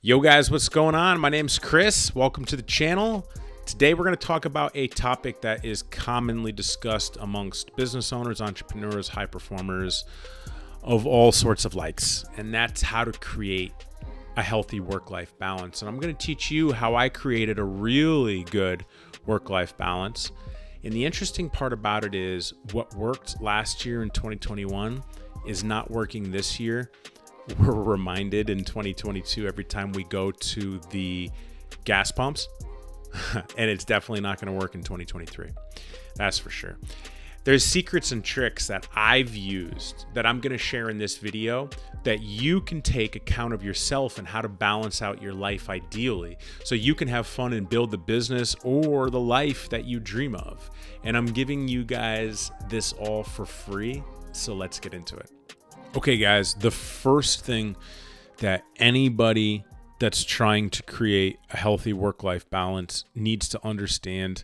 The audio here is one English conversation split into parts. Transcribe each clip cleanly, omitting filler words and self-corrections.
Yo guys, what's going on? My name's Chris. Welcome to the channel. Today we're going to talk about a topic that is commonly discussed amongst business owners, entrepreneurs, high performers of all sorts of likes, and that's how to create a healthy work-life balance. And I'm going to teach you how I created a really good work-life balance. And the interesting part about it is what worked last year in 2021 is not working this year. We're reminded in 2022 every time we go to the gas pumps, and it's definitely not going to work in 2023. That's for sure. There's secrets and tricks that I've used that I'm going to share in this video that you can take account of yourself and how to balance out your life ideally so you can have fun and build the business or the life that you dream of. And I'm giving you guys this all for free, so let's get into it. Okay, guys, the first thing that anybody that's trying to create a healthy work-life balance needs to understand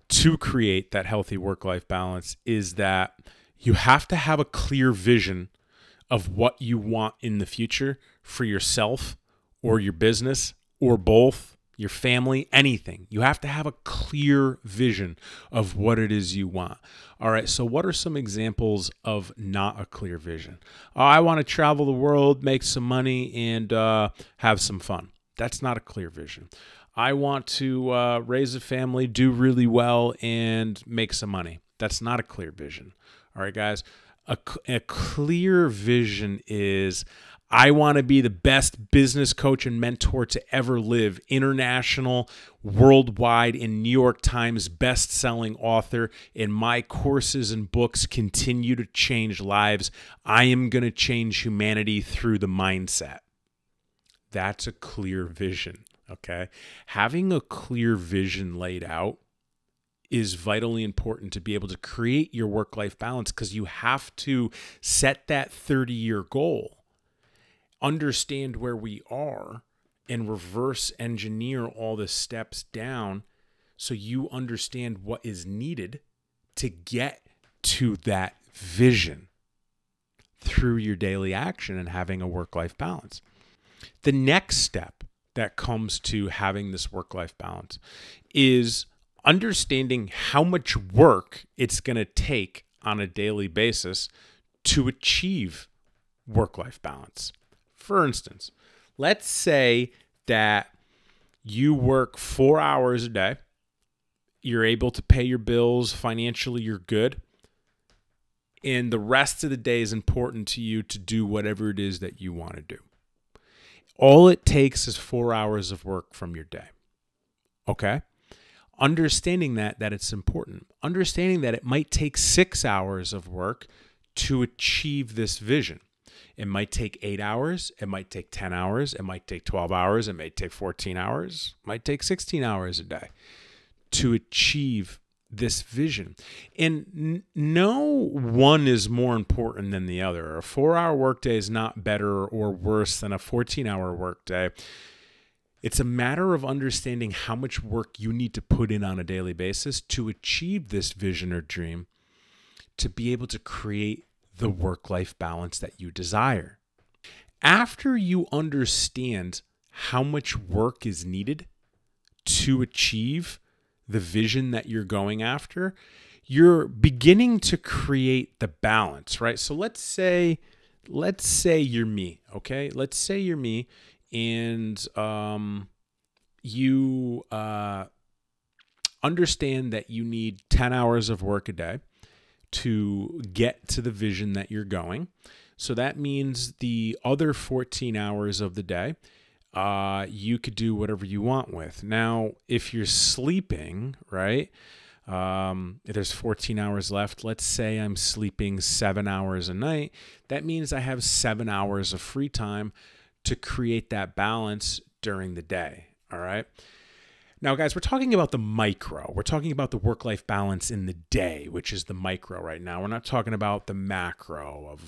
to create that healthy work-life balance is that you have to have a clear vision of what you want in the future for yourself or your business or both, your family, anything. You have to have a clear vision of what it is you want. All right, so what are some examples of not a clear vision? Oh, I want to travel the world, make some money, and have some fun. That's not a clear vision. I want to raise a family, do really well, and make some money. That's not a clear vision. All right, guys. A clear vision is I want to be the best business coach and mentor to ever live, international, worldwide, and New York Times best-selling author, and my courses and books continue to change lives. I am going to change humanity through the mindset. That's a clear vision, okay? Having a clear vision laid out is vitally important to be able to create your work-life balance because you have to set that 30-year goal. Understand where we are and reverse engineer all the steps down so you understand what is needed to get to that vision through your daily action and having a work-life balance. The next step that comes to having this work-life balance is understanding how much work it's going to take on a daily basis to achieve work-life balance. For instance, let's say that you work 4 hours a day. You're able to pay your bills. Financially, you're good. And the rest of the day is important to you to do whatever it is that you want to do. All it takes is 4 hours of work from your day. Okay? Understanding that it's important. Understanding that it might take 6 hours of work to achieve this vision. It might take 8 hours. It might take 10 hours. It might take 12 hours. It may take 14 hours. It might take 16 hours a day to achieve this vision. And no one is more important than the other. A 4-hour workday is not better or worse than a 14-hour workday. It's a matter of understanding how much work you need to put in on a daily basis to achieve this vision or dream, to be able to create the work-life balance that you desire. After you understand how much work is needed to achieve the vision that you're going after, you're beginning to create the balance, right? So let's say you're me, okay? Let's say you're me and you understand that you need 10 hours of work a day to get to the vision that you're going. So that means the other 14 hours of the day, you could do whatever you want with. Now, if you're sleeping, right, if there's 14 hours left, let's say I'm sleeping 7 hours a night, that means I have 7 hours of free time to create that balance during the day, all right? Now, guys, we're talking about the micro. We're talking about the work-life balance in the day, which is the micro right now. We're not talking about the macro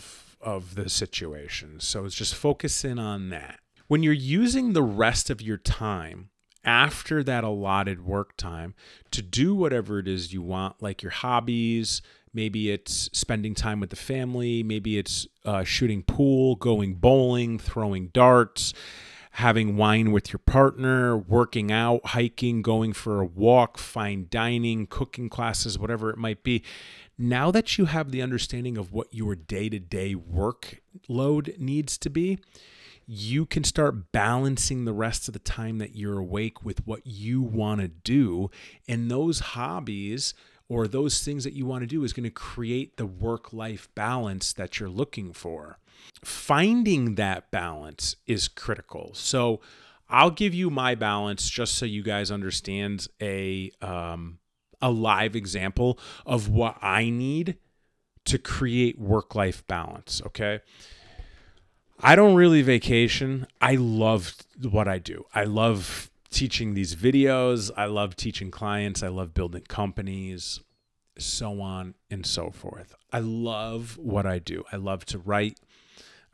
of the situation. So it's just focus in on that. When you're using the rest of your time after that allotted work time to do whatever it is you want, like your hobbies, maybe it's spending time with the family, maybe it's shooting pool, going bowling, throwing darts, having wine with your partner, working out, hiking, going for a walk, fine dining, cooking classes, whatever it might be. Now that you have the understanding of what your day-to-day workload needs to be, you can start balancing the rest of the time that you're awake with what you want to do. And those hobbies or those things that you want to do is going to create the work-life balance that you're looking for. Finding that balance is critical. So I'll give you my balance just so you guys understand a live example of what I need to create work-life balance, okay? I don't really vacation. I love what I do. I love teaching these videos. I love teaching clients. I love building companies, so on and so forth. I love what I do. I love to write.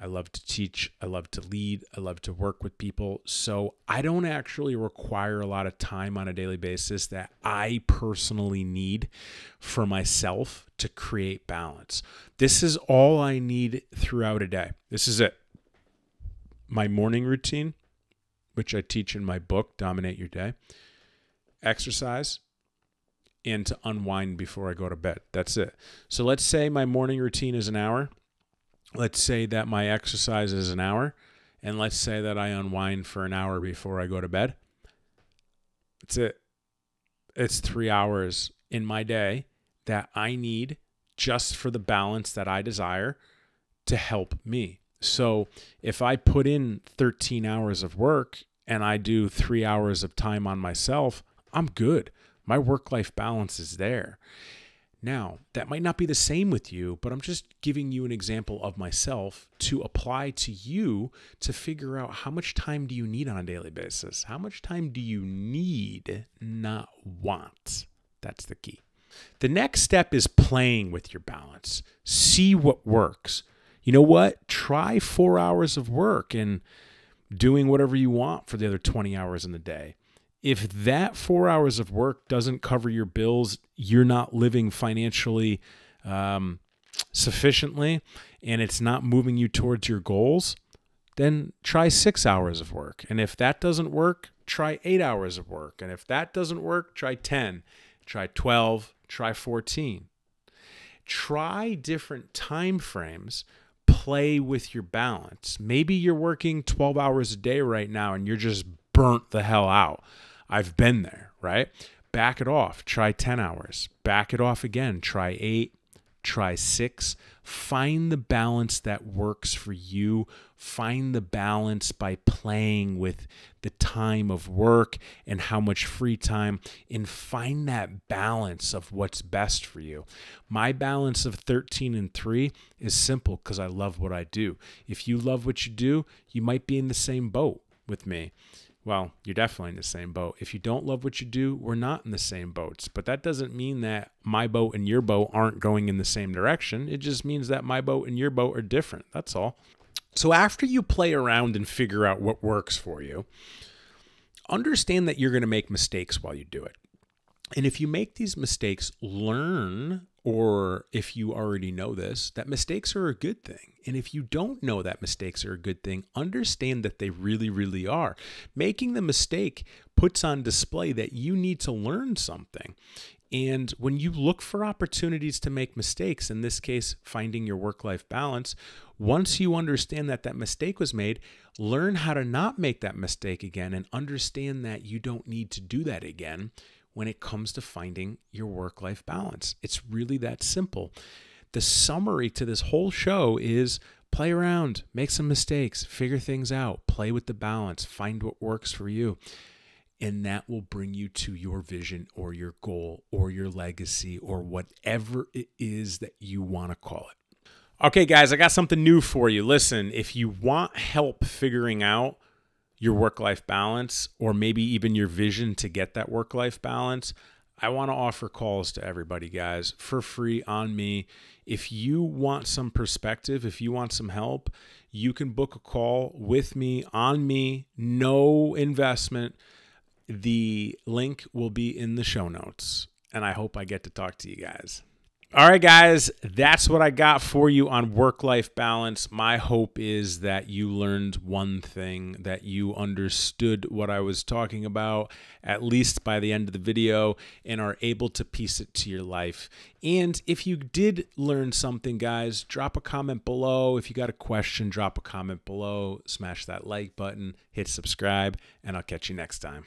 I love to teach. I love to lead. I love to work with people. So I don't actually require a lot of time on a daily basis that I personally need for myself to create balance. This is all I need throughout a day. This is it. My morning routine, which I teach in my book, Dominate Your Day, exercise, and to unwind before I go to bed. That's it. So let's say my morning routine is an hour. Let's say that my exercise is an hour, and let's say that I unwind for an hour before I go to bed. That's it. It's 3 hours in my day that I need just for the balance that I desire to help me. So if I put in 13 hours of work and I do 3 hours of time on myself, I'm good. My work-life balance is there. Now, that might not be the same with you, but I'm just giving you an example of myself to apply to you to figure out how much time do you need on a daily basis? How much time do you need, not want? That's the key. The next step is playing with your balance. See what works. You know what? Try 4 hours of work and doing whatever you want for the other 20 hours in the day. If that 4 hours of work doesn't cover your bills, you're not living financially sufficiently, and it's not moving you towards your goals, then try 6 hours of work. And if that doesn't work, try 8 hours of work. And if that doesn't work, try 10, try 12, try 14. Try different time frames. Play with your balance. Maybe you're working 12 hours a day right now and you're just burnt the hell out. I've been there, right? Back it off. Try 10 hours. Back it off again. Try 8. Try 6. Find the balance that works for you. Find the balance by playing with the time of work and how much free time, and find that balance of what's best for you. My balance of 13 and 3 is simple because I love what I do. If you love what you do, you might be in the same boat with me. Well, you're definitely in the same boat. If you don't love what you do, we're not in the same boats. But that doesn't mean that my boat and your boat aren't going in the same direction. It just means that my boat and your boat are different. That's all. So after you play around and figure out what works for you, understand that you're going to make mistakes while you do it. And if you make these mistakes, learn, or if you already know this, that mistakes are a good thing. And if you don't know that mistakes are a good thing, understand that they really, really are. Making the mistake puts on display that you need to learn something. And when you look for opportunities to make mistakes, in this case, finding your work-life balance, once you understand that that mistake was made, learn how to not make that mistake again and understand that you don't need to do that again when it comes to finding your work-life balance. It's really that simple. The summary to this whole show is play around, make some mistakes, figure things out, play with the balance, find what works for you. And that will bring you to your vision or your goal or your legacy or whatever it is that you want to call it. Okay, guys, I got something new for you. Listen, if you want help figuring out your work-life balance, or maybe even your vision to get that work-life balance, I want to offer calls to everybody, guys, for free on me. If you want some perspective, if you want some help, you can book a call with me, on me, no investment. The link will be in the show notes, and I hope I get to talk to you guys. All right, guys, that's what I got for you on work-life balance. My hope is that you learned one thing, that you understood what I was talking about, at least by the end of the video, and are able to piece it to your life. And if you did learn something, guys, drop a comment below. If you got a question, drop a comment below. Smash that like button, hit subscribe, and I'll catch you next time.